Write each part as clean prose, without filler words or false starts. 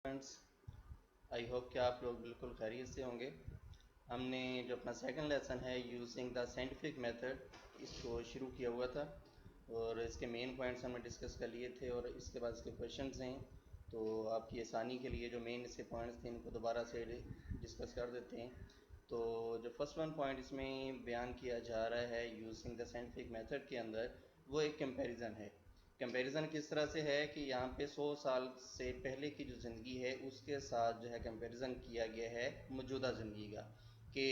Friends, I hope کہ آپ لوگ بالکل خیریت سے ہوں گے۔ ہم نے جو اپنا سیکنڈ لیسن ہے یوزنگ دا سائنٹیفک میتھڈ، اس کو شروع کیا ہوا تھا اور اس کے مین پوائنٹس ہم نے ڈسکس کر لیے تھے اور اس کے بعد اس کے کویشچنز ہیں، تو آپ کی آسانی کے لیے جو مین اس کے پوائنٹس تھے ان کو دوبارہ سے ڈسکس کر دیتے ہیں۔ تو جو فرسٹ ون پوائنٹ اس میں بیان کیا جا رہا ہے یوزنگ دا سائنٹیفک میتھڈ کے اندر، وہ ایک کمپیریزن ہے۔ کمپیریزن کس طرح سے ہے کہ یہاں پہ 100 سال سے پہلے کی جو زندگی ہے اس کے ساتھ جو ہے کمپیریزن کیا گیا ہے موجودہ زندگی کا، کہ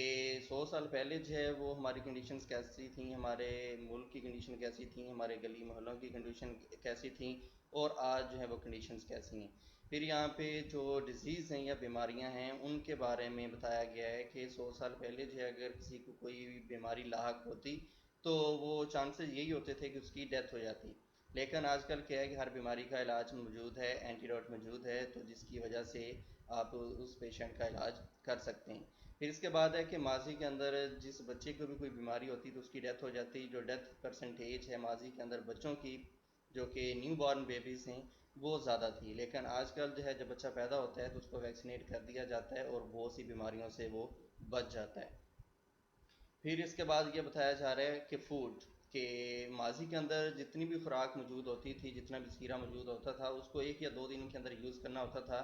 100 سال پہلے جو ہے وہ ہماری کنڈیشنز کیسی تھیں، ہمارے ملک کی کنڈیشن کیسی تھیں، ہمارے گلی محلوں کی کنڈیشن کیسی تھیں، اور آج جو ہے وہ کنڈیشنز کیسی ہیں۔ پھر یہاں پہ جو ڈیزیز ہیں یا بیماریاں ہیں ان کے بارے میں بتایا گیا ہے کہ 100 سال پہلے جو ہے اگر کسی کو کوئی بیماری لاحق ہوتی تو وہ چانسز یہی ہوتے تھے کہ اس کی ڈیتھ ہو جاتی، لیکن آج کل کیا ہے کہ ہر بیماری کا علاج موجود ہے، اینٹی ڈوٹ موجود ہے، تو جس کی وجہ سے آپ اس پیشنٹ کا علاج کر سکتے ہیں۔ پھر اس کے بعد ہے کہ ماضی کے اندر جس بچے کو بھی کوئی بیماری ہوتی تو اس کی ڈیتھ ہو جاتی، جو ڈیتھ پرسنٹیج ہے ماضی کے اندر بچوں کی جو کہ نیو بارن بیبیز ہیں وہ زیادہ تھی، لیکن آج کل جو ہے جب بچہ پیدا ہوتا ہے تو اس کو ویکسینیٹ کر دیا جاتا ہے اور بہت سی بیماریوں سے وہ بچ جاتا ہے۔ پھر اس کے بعد یہ بتایا جا رہا ہے کہ فوڈ، کہ ماضی کے اندر جتنی بھی خوراک موجود ہوتی تھی، جتنا بھی ذخیرہ موجود ہوتا تھا، اس کو 1 یا 2 دن کے اندر یوز کرنا ہوتا تھا،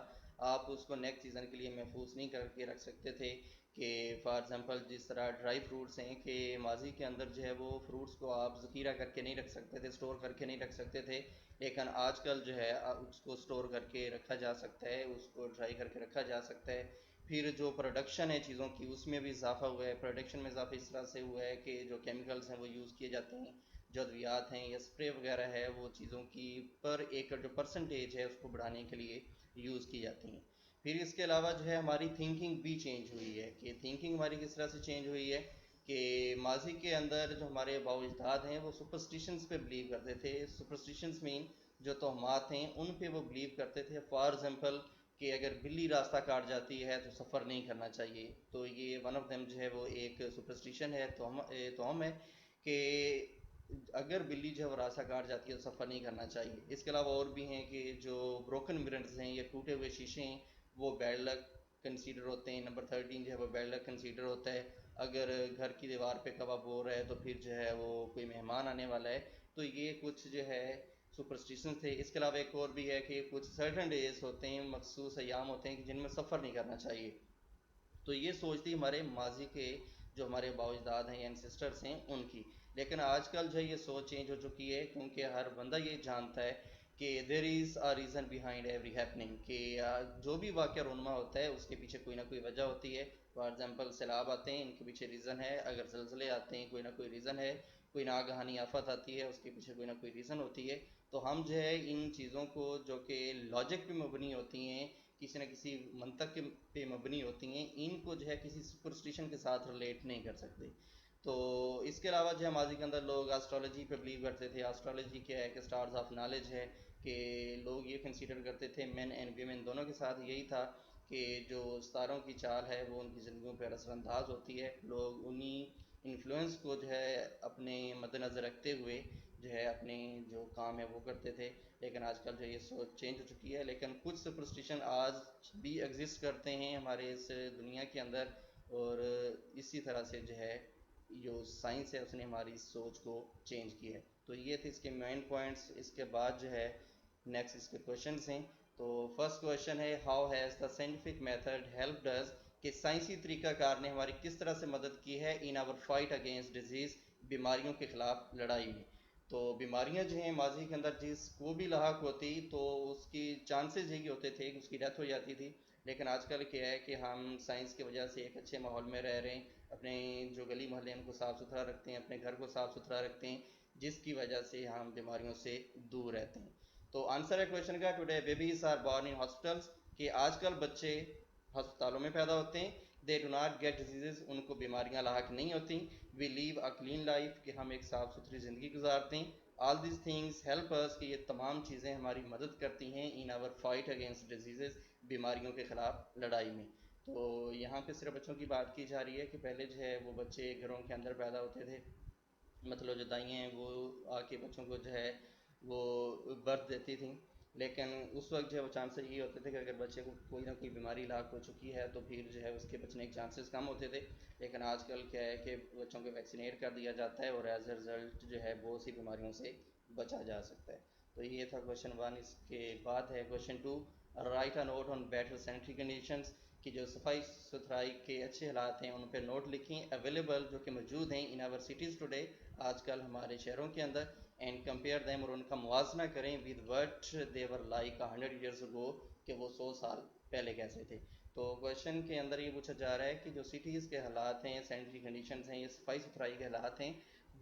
آپ اس کو نیکسٹ سیزن کے لیے محفوظ نہیں کر کے رکھ سکتے تھے۔ کہ فار ایگزامپل جس طرح ڈرائی فروٹس ہیں کہ ماضی کے اندر جو ہے وہ فروٹس کو آپ ذخیرہ کر کے نہیں رکھ سکتے تھے، اسٹور کر کے نہیں رکھ سکتے تھے، لیکن آج کل جو ہے اس کو اسٹور کر کے رکھا جا سکتا ہے، اس کو ڈرائی کر کے رکھا جا سکتا ہے۔ پھر جو پروڈکشن ہے چیزوں کی اس میں بھی اضافہ ہوا ہے، پروڈکشن میں اضافہ اس طرح سے ہوا ہے کہ جو کیمیکلز ہیں وہ یوز کیے جاتے ہیں، جو ادویات ہیں یا اسپرے وغیرہ ہے وہ چیزوں کی پر ایکڑ جو پرسنٹیج ہے اس کو بڑھانے کے لیے یوز کی جاتی ہیں۔ پھر اس کے علاوہ جو ہے ہماری تھنکنگ بھی چینج ہوئی ہے، کہ تھنکنگ ہماری کس طرح سے چینج ہوئی ہے کہ ماضی کے اندر جو ہمارے باؤ اجداد ہیں وہ سپرسٹیشنز پہ بلیو کرتے تھے۔ سپرسٹیشنز مین جو توہمات ہیں ان پہ وہ بلیو کرتے تھے۔ فار ایگزامپل کہ اگر بلی راستہ کاٹ جاتی ہے تو سفر نہیں کرنا چاہیے، تو یہ ون آف دیم جو ہے وہ ایک سپرسٹیشن ہے، توہم ہے کہ اگر بلی جو ہے وہ راستہ کاٹ جاتی ہے تو سفر نہیں کرنا چاہیے۔ اس کے علاوہ اور بھی ہیں کہ جو بروکن مررز ہیں یا ٹوٹے ہوئے شیشے ہیں وہ بیڈ لک کنسیڈر ہوتے ہیں۔ نمبر 13 جو ہے وہ بیڈ لک کنسیڈر ہوتا ہے، اگر گھر کی دیوار پہ کباب ہو رہا ہے تو پھر جو ہے وہ کوئی مہمان آنے والا ہے، تو یہ کچھ جو ہے سپرسٹیشن تھے۔ اس کے علاوہ ایک اور بھی ہے کہ کچھ سرٹن ڈیز ہوتے ہیں، مخصوص ایام ہوتے ہیں کہ جن میں سفر نہیں کرنا چاہیے، تو یہ سوچ تھی ہمارے ماضی کے جو ہمارے باؤ اجداد ہیں یا انسسٹرس ہیں ان کی۔ لیکن آج کل جو ہے یہ سوچ چینج ہو چکی ہے، کیونکہ ہر بندہ یہ جانتا ہے کہ there is a reason behind every happening, کہ جو بھی واقعہ رونما ہوتا ہے اس کے پیچھے کوئی نہ کوئی وجہ ہوتی ہے۔ فار ایگزامپل سیلاب آتے ہیں، ان کے پیچھے ریزن ہے، اگر زلزلے آتے ہیں کوئی نہ کوئی ریزن ہے، کوئی ناگہانی آفت آتی ہے اس کے پیچھے کوئی نہ کوئی ریزن ہوتی ہے۔ تو ہم جو ہے ان چیزوں کو جو کہ لاجک پہ مبنی ہوتی ہیں، کسی نہ کسی منطق پہ مبنی ہوتی ہیں، ان کو جو ہے کسی سپرسٹیشن کے ساتھ ریلیٹ نہیں کر سکتے۔ تو اس کے علاوہ جو ہے ماضی کے اندر لوگ آسٹرالوجی پہ بلیو کرتے تھے۔ آسٹرالوجی کیا ہے کہ اسٹارز آف نالج ہے، کہ لوگ یہ کنسیڈر کرتے تھے مین اینڈ ویمن دونوں کے ساتھ یہی تھا کہ جو ستاروں کی چال ہے وہ ان کی زندگیوں پہ اثر انداز ہوتی ہے۔ لوگ انہی انفلوئنس کو جو ہے اپنے مد نظر رکھتے ہوئے جو ہے اپنے جو کام ہے وہ کرتے تھے، لیکن آج کل جو یہ سوچ چینج ہو چکی ہے۔ لیکن کچھ سپرسٹیشن آج بھی ایگزسٹ کرتے ہیں ہمارے اس دنیا کے اندر، اور اسی طرح سے جو ہے جو سائنس ہے اس نے ہماری سوچ کو چینج کی ہے۔ تو یہ تھے اس کے مین پوائنٹس۔ اس کے بعد جو ہے نیکسٹ اس کے کویشچنس ہیں۔ تو فرسٹ کویشچن ہے how has the scientific method helped us, کہ سائنسی طریقہ کار نے ہماری کس طرح سے مدد کی ہے ان آور فائٹ اگینسٹ ڈیزیز، بیماریوں کے خلاف لڑائی میں۔ تو بیماریاں جو ہیں ماضی کے اندر جس کو بھی لاحق ہوتی تو اس کی چانسز یہی ہوتے تھے کہ اس کی ڈیتھ ہو جاتی تھی، لیکن آج کل کیا ہے کہ ہم سائنس کی وجہ سے ایک اچھے ماحول میں رہ رہے ہیں، اپنے جو گلی محلے ہیں ان کو صاف ستھرا رکھتے ہیں، اپنے گھر کو صاف ستھرا رکھتے ہیں، جس کی وجہ سے ہم بیماریوں سے دور رہتے ہیں۔ تو آنسر ہے کویشچن کا، today babies are born in hospitals, کہ آج کل بچے ہسپتالوں میں پیدا ہوتے ہیں۔ They do not get diseases, ان کو بیماریاں لاحق نہیں ہوتی۔ وی لیو اے کلین لائف، کہ ہم ایک صاف ستھری زندگی گزارتے ہیں۔ All these things help us, کہ یہ تمام چیزیں ہماری مدد کرتی ہیں in our fight against diseases, بیماریوں کے خلاف لڑائی میں۔ تو یہاں پہ صرف بچوں کی بات کی جا رہی ہے کہ پہلے جو ہے وہ بچے گھروں کے اندر پیدا ہوتے تھے، مطلب جو دائیں ہیں وہ آ کے بچوں کو جو ہے وہ برتھ دیتی تھیں، لیکن اس وقت جو ہے وہ چانسز یہ ہوتے تھے کہ اگر بچے کو کوئی نہ کوئی بیماری لاحق ہو چکی ہے تو پھر جو ہے اس کے بچنے کے چانسز کم ہوتے تھے. لیکن آج کل کیا ہے کہ بچوں کو ویکسینیٹ کر دیا جاتا ہے اور ایز اے رزلٹ جو ہے بہت سی بیماریوں سے بچا جا سکتا ہے. تو یہ تھا کویشچن 1. اس کے بعد ہے question 2. Write a note on better sanitary conditions کہ جو صفائی ستھرائی کے اچھے حالات ہیں ان پہ نوٹ لکھیں اویلیبل جو کہ موجود ہیں ان آور سٹیز ٹوڈے آج کل ہمارے شہروں کے اندر, اینڈ کمپیئر دیم اور ان کا موازنہ کریں with what they were like 100 years ago کہ وہ 100 سال پہلے کیسے تھے. تو کویشچن کے اندر یہ پوچھا جا رہا ہے کہ جو سٹیز کے حالات ہیں, سینیٹری کنڈیشنز ہیں, یہ صفائی ستھرائی کے حالات ہیں,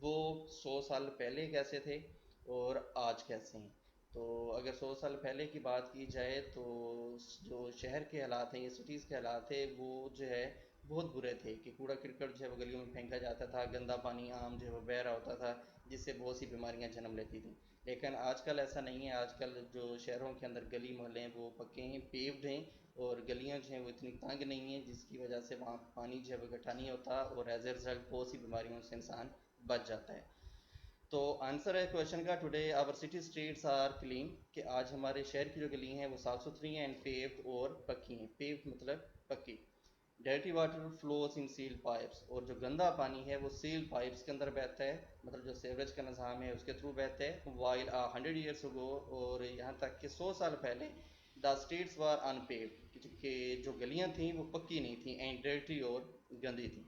وہ 100 سال پہلے کیسے تھے اور آج کیسے ہیں. تو اگر 100 سال پہلے کی بات کی جائے تو جو شہر کے حالات ہیں, یہ سٹیز کے حالات ہیں, وہ جو ہے بہت برے تھے کہ کوڑا کرکٹ جو ہے وہ گلیوں میں پھینکا جاتا تھا, گندا پانی عام جو ہے وہ بہہ رہا ہوتا تھا جس سے بہت سی بیماریاں جنم لیتی تھیں. لیکن آج کل ایسا نہیں ہے. آج کل جو شہروں کے اندر گلی محلے ہیں وہ پکے ہیں, پیوڈ ہیں, اور گلیاں جو ہیں وہ اتنی تنگ نہیں ہیں جس کی وجہ سے وہاں پانی جو ہے وہ اکٹھا نہیں ہوتا اور ایز اے رزلٹ بہت سی بیماریوں سے انسان بچ جاتا ہے. تو آنسر ہے کویشچن کا today our city streets are clean کہ آج ہمارے شہر کی جو گلی ہیں وہ صاف ستھری ہیں, اینڈ پیوڈ اور پکی ہیں. پیوڈ مطلب پکی. ڈرٹی واٹر فلوز ان سیل پائپس اور جو گندا پانی ہے وہ سیل پائپس کے اندر بہتا ہے, مطلب جو سیوریج کا نظام ہے اس کے تھرو بہتا ہے. وائل 100 ایئرس اگو اور یہاں تک کہ 100 سال پہلے the streets war in paved کہ جو گلیاں تھیں وہ پکی نہیں تھیں, اینڈ ڈرٹی اور گندی تھیں.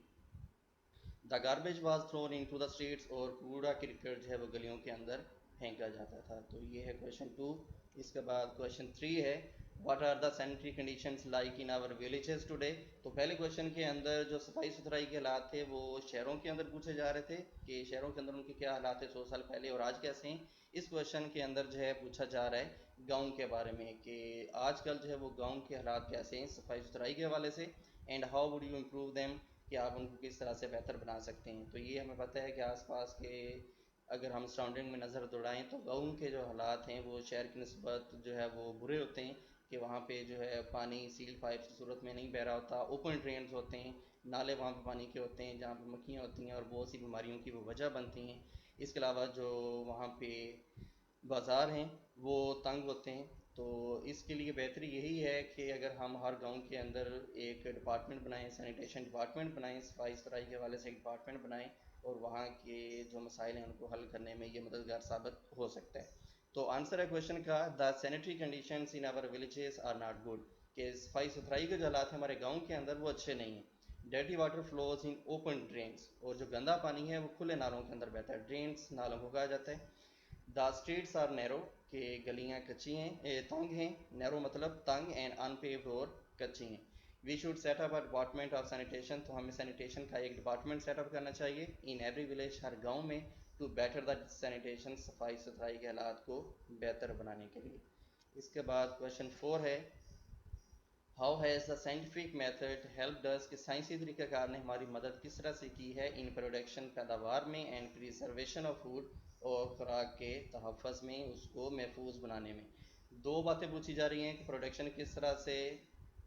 The garbage was thrown into the streets اور کوڑا کرکٹ جو ہے وہ گلیوں کے اندر پھینکا جاتا تھا. تو یہ ہے کویشچن 2. اس کے بعد کویشچن 3 ہے what are the sanitary conditions like in our villages today. تو پہلے کویشچن کے اندر جو صفائی ستھرائی کے حالات تھے وہ شہروں کے اندر پوچھے جا رہے تھے کہ شہروں کے اندر ان کے کیا حالات تھے 100 سال پہلے اور آج کیسے ہیں. اس کویشچن کے اندر جو ہے پوچھا جا رہا ہے گاؤں کے بارے میں کہ آج کل جو ہے وہ گاؤں کے حالات کیسے ہیں صفائی ستھرائی کے حوالے سے, and how would you improve them کہ آپ ان کو کس طرح سے بہتر بنا سکتے ہیں. تو یہ ہمیں پتہ ہے کہ آس پاس کے اگر ہم سراؤنڈنگ میں نظر دوڑائیں تو گاؤں کے جو حالات ہیں وہ شہر کی نسبت جو ہے وہ برے ہوتے ہیں کہ وہاں پہ جو ہے پانی سیل پائپس کی صورت میں نہیں بہہ رہا ہوتا, اوپن ڈرینز ہوتے ہیں, نالے وہاں پہ پانی کے ہوتے ہیں جہاں پہ مکھیاں ہوتی ہیں اور بہت سی بیماریوں کی وہ وجہ بنتی ہیں. اس کے علاوہ جو وہاں پہ بازار ہیں وہ تنگ ہوتے ہیں. تو اس کے لیے بہتری یہی ہے کہ اگر ہم ہر گاؤں کے اندر ایک ڈپارٹمنٹ بنائیں, سینیٹیشن ڈپارٹمنٹ بنائیں, صفائی ستھرائی کے حوالے سے ایک ڈپارٹمنٹ بنائیں, اور وہاں کے جو مسائل ہیں ان کو حل کرنے میں یہ مددگار ثابت ہو سکتا ہے. تو آنسر ہے کویشچن کا the sanitary conditions in our villages are not good کہ صفائی ستھرائی کے جو حالات ہیں ہمارے گاؤں کے اندر وہ اچھے نہیں ہیں. ڈرٹی واٹر فلوز ان اوپن ڈرینس اور جو گندا پانی ہے وہ کھلے نالوں کے اندر بہتا ہے, ڈرینس نالوں کو کہا جاتا ہے. دا اسٹریٹس آر نیرو کہ گلیاں کچی ہیں, تنگ ہیں, نیرو مطلب تنگ, اینڈ ان پیوڈ اور کچی ہیں. We should set up a department of sanitation تو ہمیں سینیٹیشن کا ایک ڈپارٹمنٹ سیٹ اپ کرنا چاہیے ان ایوری ولیج ہر گاؤں میں ٹو بیٹر دا سینیٹیشن صفائی ستھرائی کے حالات کو بہتر بنانے کے لیے. اس کے بعد کویشچن 4 ہے how has the scientific method helped us کہ سائنسی طریقہ کار نے ہماری مدد کس طرح سے کی ہے ان پروڈکشن پیداوار میں, اینڈ پریزرویشن آف فوڈ اور خوراک کے تحفظ میں, اس کو محفوظ بنانے میں. دو باتیں پوچھی جا رہی ہیں کہ پروڈکشن کس طرح سے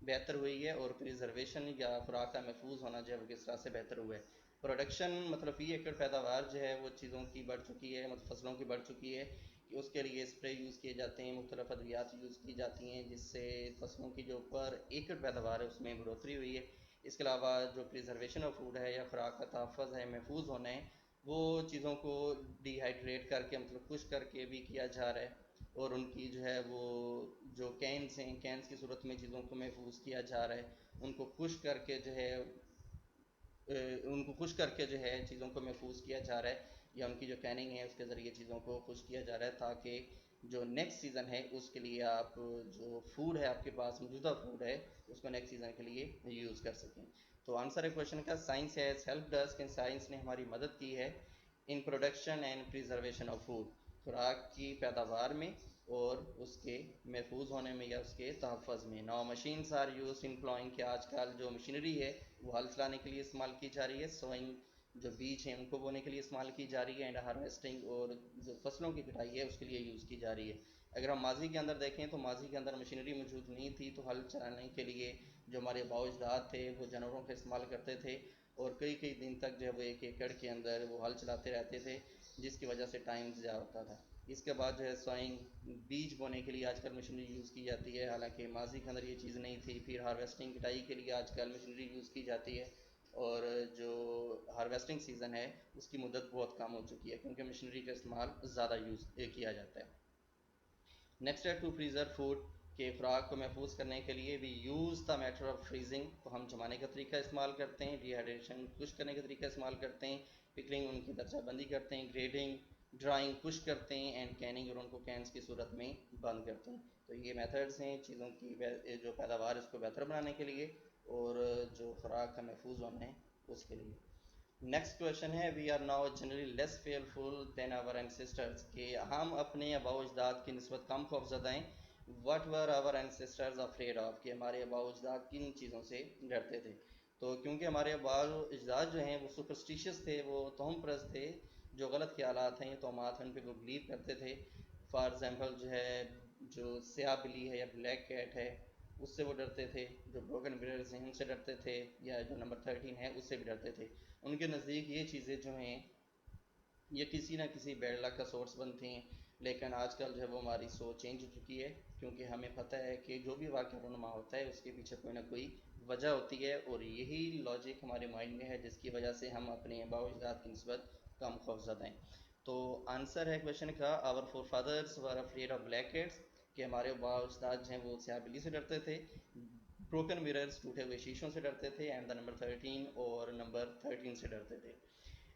بہتر ہوئی ہے اور پریزرویشن یا خوراک کا محفوظ ہونا جو ہے وہ کس طرح سے بہتر ہوا ہے. پروڈکشن مطلب فی ایکڑ پیداوار جو ہے وہ چیزوں کی بڑھ چکی ہے, مطلب فصلوں کی بڑھ چکی ہے کہ اس کے لیے اسپرے یوز کیے جاتے ہیں, مختلف ادویات یوز کی جاتی ہیں جس سے فصلوں کی جو پر ایکڑ پیداوار ہے اس میں بڑھوتری ہوئی ہے. اس کے علاوہ جو پریزرویشن آف فوڈ ہے یا خوراک کا تحفظ ہے, محفوظ ہونا ہے, وہ چیزوں کو ڈی ہائیڈریٹ کر کے مطلب خشک کر کے بھی کیا جا رہا ہے, اور ان کی جو ہے وہ جو کینس ہیں کینس کی صورت میں چیزوں کو محفوظ کیا جا رہا ہے, ان کو خشک کر کے جو ہے چیزوں کو محفوظ کیا جا رہا ہے, یا ان کی جو کیننگ ہے اس کے ذریعے چیزوں کو خشک کیا جا رہا ہے تاکہ جو نیکسٹ سیزن ہے اس کے لیے آپ جو فوڈ ہے آپ کے پاس موجودہ فوڈ ہے اس کو نیکسٹ سیزن کے لیے یوز کر سکیں. تو آنسر ہے کویشچن کا سائنس ہیز ہیلپ ڈس کہ سائنس نے ہماری مدد کی ہے ان production and preservation of food خوراک کی پیداوار میں اور اس کے محفوظ ہونے میں یا اس کے تحفظ میں. Now machines are use in ploughing کہ آج کل جو مشینری ہے وہ ہل چلانے کے لیے استعمال کی جا رہی ہے, سوئنگ جو بیج ہیں ان کو بونے کے لیے استعمال کی جا رہی ہے, اینڈ ہارویسٹنگ اور جو فصلوں کی کٹائی ہے اس کے لیے یوز کی جا رہی ہے. اگر ہم ماضی کے اندر دیکھیں تو ماضی کے اندر مشینری موجود نہیں تھی, تو ہل چلانے کے لیے جو ہمارے آباء و اجداد تھے وہ جانوروں کا استعمال کرتے تھے, اور کئی دن تک جو ہے وہ ایک ایکڑ کے اندر وہ ہل چلاتے رہتے تھے جس کی وجہ سے ٹائم ضیاع ہوتا تھا. اس کے بعد جو ہے سوئنگ، بیج بونے کے لیے آج کل مشینری یوز کی جاتی ہے، حالانکہ ماضی کے اندر یہ چیز نہیں تھی. پھر ہارویسٹنگ، کٹائی کے لیے آج کل مشینری یوز کی جاتی ہے، اور جو ہارویسٹنگ سیزن ہے اس کی مدت بہت کم ہو چکی ہے کیونکہ مشینری کا استعمال زیادہ یوز کیا جاتا ہے. نیکسٹ ہے ٹو فریزر فوڈ، کہ خوراک کو محفوظ کرنے کے لیے بھی use the matter of freezing, تو ہم جمانے کا طریقہ استعمال کرتے ہیں. ڈی ہائیڈریشن، خشک کرنے کا طریقہ استعمال کرتے ہیں. پکلنگ، ان کی درجہ بندی کرتے ہیں. گریڈنگ، ڈرائنگ، خشک کرتے ہیں. اینڈ کیننگ، اور ان کو کینس کی صورت میں بند کرتے ہیں. تو یہ میتھڈز ہیں چیزوں کی جو پیداوار اس کو بہتر بنانے کے لیے اور جو خوراک کا محفوظ ہونا ہے اس کے لیے. نیکسٹ کویشچن ہے we are now generally less fearful than our ancestors, کہ ہم اپنے آباء و اجداد کی نسبت کم خوفزدہ ہیں. What were our ancestors afraid of, کہ ہمارے آباء و اجداد کن چیزوں سے ڈرتے تھے. تو کیونکہ ہمارے آباء و اجداد جو ہیں وہ سپرسٹیشیس تھے، وہ توہم پرست تھے، جو غلط خیالات ہیں، توہمات ہیں، ان پہ وہ بلیو کرتے تھے. فار ایگزامپل جو ہے جو سیاہ بلی ہے یا بلیک کیٹ ہے اس سے وہ ڈرتے تھے. جو بروکن مررز ہیں ان سے ڈرتے تھے، یا جو نمبر 13 ہے اس سے بھی ڈرتے تھے. ان کے نزدیک یہ چیزیں جو ہیں یہ کسی نہ کسی بیڈ لک کا سورس بنتی ہیں. لیکن آج کل جو ہے وہ ہماری سوچ چینج ہو چکی ہے، کیونکہ ہمیں پتہ ہے کہ جو بھی واقعہ رونما ہوتا ہے اس کے پیچھے کوئی نہ کوئی وجہ ہوتی ہے، اور یہی لاجک ہمارے مائنڈ میں ہے جس کی وجہ سے ہم اپنے آباء و اجداد کی نسبت کم خوفزدہ ہیں. تو آنسر ہے کویشچن کا our forefathers were afraid of black cats, کہ ہمارے آباء و اجداد جو ہیں وہ سیاہ بلی سے ڈرتے تھے. بروکن مررز، ٹوٹے ہوئے شیشوں سے ڈرتے تھے. اینڈ دا نمبر 13 اور نمبر 13 سے ڈرتے تھے.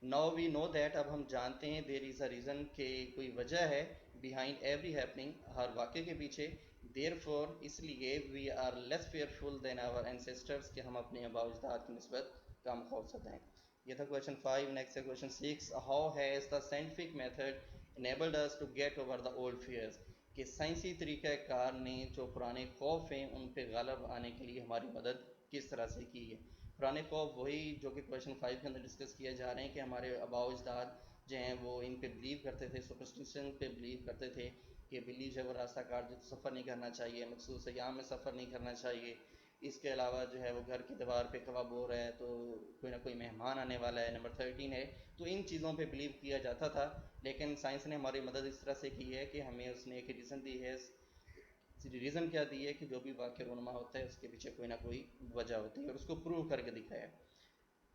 ناؤ وی نو دیٹ، اب ہم جانتے ہیں دیر از اے ریزن، کہ کوئی وجہ ہے بیہائنڈ ایوری ہیپننگ، ہر واقعے کے پیچھے. دیر فور، اس لیے we are less fearful than our ancestors, کہ ہم اپنے آباء و اجداد کی نسبت کم خوفزدہ ہیں. یہ تھا کویشچن 5. نیکسٹ ہے question 6. How has the scientific method enabled us to get over the old fears, کہ سائنسی طریقہ کار نے جو پرانے خوف ہیں ان پہ غالب آنے کے لیے ہماری مدد کس طرح سے کی ہے. پرانے خوف وہی جو کہ کویشچن 5 کے اندر ڈسکس کیا جا رہے ہیں، کہ ہمارے آباء و اجداد جو ہیں وہ ان پہ بلیو کرتے تھے، سپرسٹیشن پہ بلیو کرتے تھے، کہ بلی جو ہے وہ راستہ کاٹ دے تو سفر نہیں کرنا چاہیے، مخصوص ایام میں سفر نہیں کرنا چاہیے. اس کے علاوہ جو ہے وہ گھر کی دیوار پہ کباب ہو رہا ہے تو کوئی نہ کوئی مہمان آنے والا ہے، نمبر 13 ہے. تو ان چیزوں پہ بلیو کیا جاتا تھا، لیکن سائنس نے ہماری مدد اس طرح سے کی ہے کہ ہمیں اس نے ایک ریزن دی ہے. ریزن کیا دی ہے؟ کہ جو بھی واقعہ رونما ہوتا ہے اس کے پیچھے کوئی نہ کوئی وجہ ہوتی ہے، اور اس کو پروو کر کے دکھایا.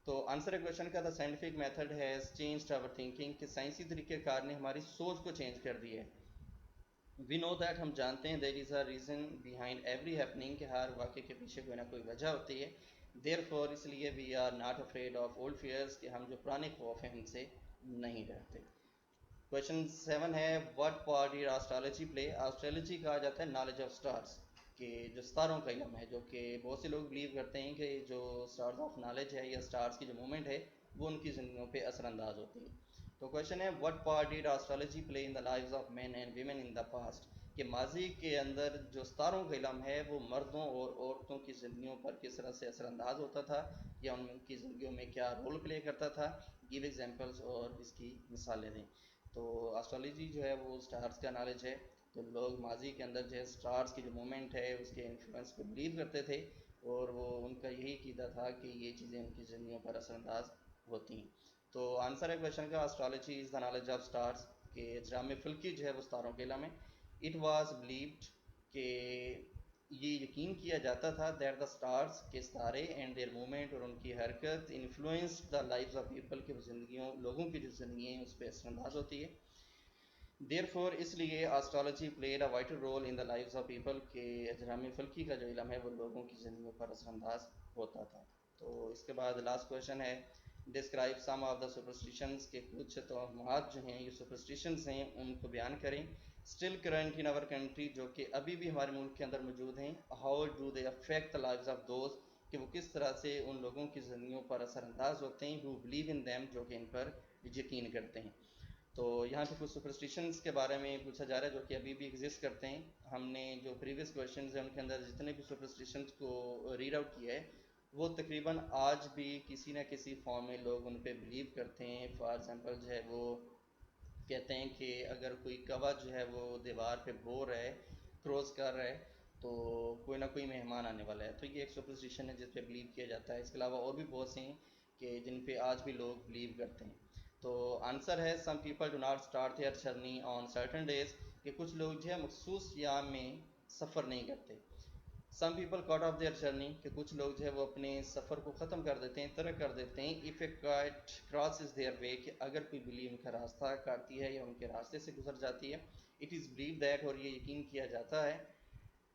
تو آنسر ہے کویشچن کا the scientific method has changed our thinking, کہ سائنسی طریقہ کار نے ہماری سوچ کو چینج کر دی ہے. وی نو دیٹ، ہم جانتے ہیں there is a reason behind every happening, کہ ہر واقعے کے پیچھے کوئی نہ کوئی وجہ ہوتی ہے. دیر فور، اس لیے we are not afraid of old fears, کہ ہم جو پرانے خوف ہیں ان سے نہیں ڈرتے. کویشچن 7 ہے واٹ پارٹ ڈیڈ آسٹرالوجی پلے. آسٹرالوجی کہا جاتا ہے نالج آف اسٹارس، کہ جو ستاروں کا علم ہے، جو کہ بہت سے لوگ بلیو کرتے ہیں کہ جو اسٹارز آف نالج ہے یا اسٹارس کی جو موومنٹ ہے وہ ان کی زندگیوں پہ اثر انداز ہوتی ہے. تو کویشچن ہے what part did astrology play in the lives of men and women in the past, کہ ماضی کے اندر جو ستاروں کا علم ہے وہ مردوں اور عورتوں کی زندگیوں پر کس طرح سے اثر انداز ہوتا تھا، یا ان کی زندگیوں میں کیا رول پلے کرتا تھا. گیو ایگزامپلس، اور اس کی مثالیں دیں. تو آسٹرالوجی جو ہے وہ اسٹارس کا نالج ہے. تو لوگ ماضی کے اندر جو ہے اسٹارس کی جو موومنٹ ہے اس کے انفلوئنس پہ بلیو کرتے تھے، اور وہ ان کا یہی عقیدہ تھا کہ یہ چیزیں ان کی زندگیوں پر اثر انداز ہوتی ہیں. تو آنسر ہے کویشچن کا آسٹرالوجی از دا نالج آف اسٹارس، کہ اجرام فلکی جو ہے وہ ستاروں کے علم ہے. اٹ واز بلیوڈ، کہ یہ یقین کیا جاتا تھا دیٹ دا اسٹارس، کے ستارے، اینڈ دیئر موومنٹ، اور ان کی حرکت، influenced the lives of people, کہ زندگیوں لوگوں کی جو زندگی ہیں اس پہ اثر انداز ہوتی ہے. دیر فور، اس لیے astrology played a vital role in the lives of people, کہ اجرام فلکی کا جو علم ہے وہ لوگوں کی زندگیوں پر اثر انداز ہوتا تھا. تو اس کے بعد لاسٹ کویشچن ہے describe some of the superstitions, کے کچھ توہمات جو ہیں یہ سپرسٹیشنز ہیں ان کو بیان کریں. Still current in our country, جو کہ ابھی بھی ہمارے ملک کے اندر موجود ہیں. How do they affect the lives of those, کہ وہ کس طرح سے ان لوگوں کی زندگیوں پر اثر انداز ہوتے ہیں. ہو بلیو ان دیم، جو کہ ان پر یقین کرتے ہیں. تو یہاں پہ کچھ سپرسٹیشنز کے بارے میں پوچھا جا رہا ہے جو کہ ابھی بھی ایگزسٹ کرتے ہیں. ہم نے جو پریویس کویشچنز ہیں ان کے اندر جتنے بھی سپرسٹیشنز کو ریڈ آؤٹ کیا ہے وہ تقریباً آج بھی کسی نہ کسی فارم میں لوگ ان پہ بلیو کرتے ہیں. فار ایگزامپل جو ہے وہ کہتے ہیں کہ اگر کوئی کوا جو ہے وہ دیوار پہ بو رہا ہے، کراس کر رہا ہے، تو کوئی نہ کوئی مہمان آنے والا ہے. تو یہ ایک سپرسٹیشن ہے جس پہ بلیو کیا جاتا ہے. اس کے علاوہ اور بھی بہت سے ہیں کہ جن پہ آج بھی لوگ بلیو کرتے ہیں. تو آنسر ہے some people do not start their journey on certain days, کہ کچھ لوگ جو ہے مخصوص ایام میں سفر نہیں کرتے. Some people cut off their journey, کہ کچھ لوگ جو ہے وہ اپنے سفر کو ختم کر دیتے ہیں، ترک کر دیتے ہیں. If a kite crosses their way, کہ اگر کوئی بلی ان کا راستہ کاٹتی ہے یا ان کے راستے سے گزر جاتی ہے. اٹ از بلیو دیٹ، اور یہ یقین کیا جاتا ہے،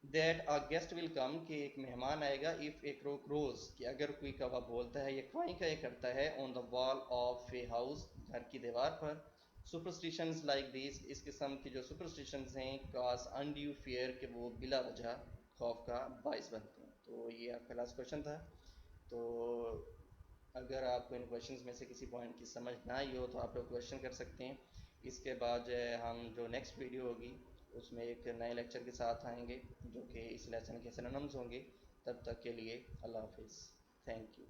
دیٹ آ گیسٹ ول کم، کہ ایک مہمان آئے گا. اف اے کرو کروز، کہ اگر کوئی کوا بولتا ہے یا کوائیں کا کرتا ہے، آن دا وال آف اے ہاؤس، گھر کی دیوار پر. سپرسٹیشنز لائک دیز، اس قسم کی جو سپرسٹیشنز ہیں، کاز انڈیو فیئر، کہ وہ بلا وجہ خوف کا باعث بنتے ہیں. تو یہ آپ کا لاسٹ کویشچن تھا. تو اگر آپ کو ان کویشچنز میں سے کسی پوائنٹ کی سمجھ نہ آئی ہو تو آپ لوگ کویشچن کر سکتے ہیں. اس کے بعد جو ہے ہم جو نیکسٹ ویڈیو ہوگی اس میں ایک نئے لیکچر کے ساتھ آئیں گے جو کہ اس لیسن کے سنونمز ہوں گے. تب تک کے لیے اللہ حافظ. Thank you.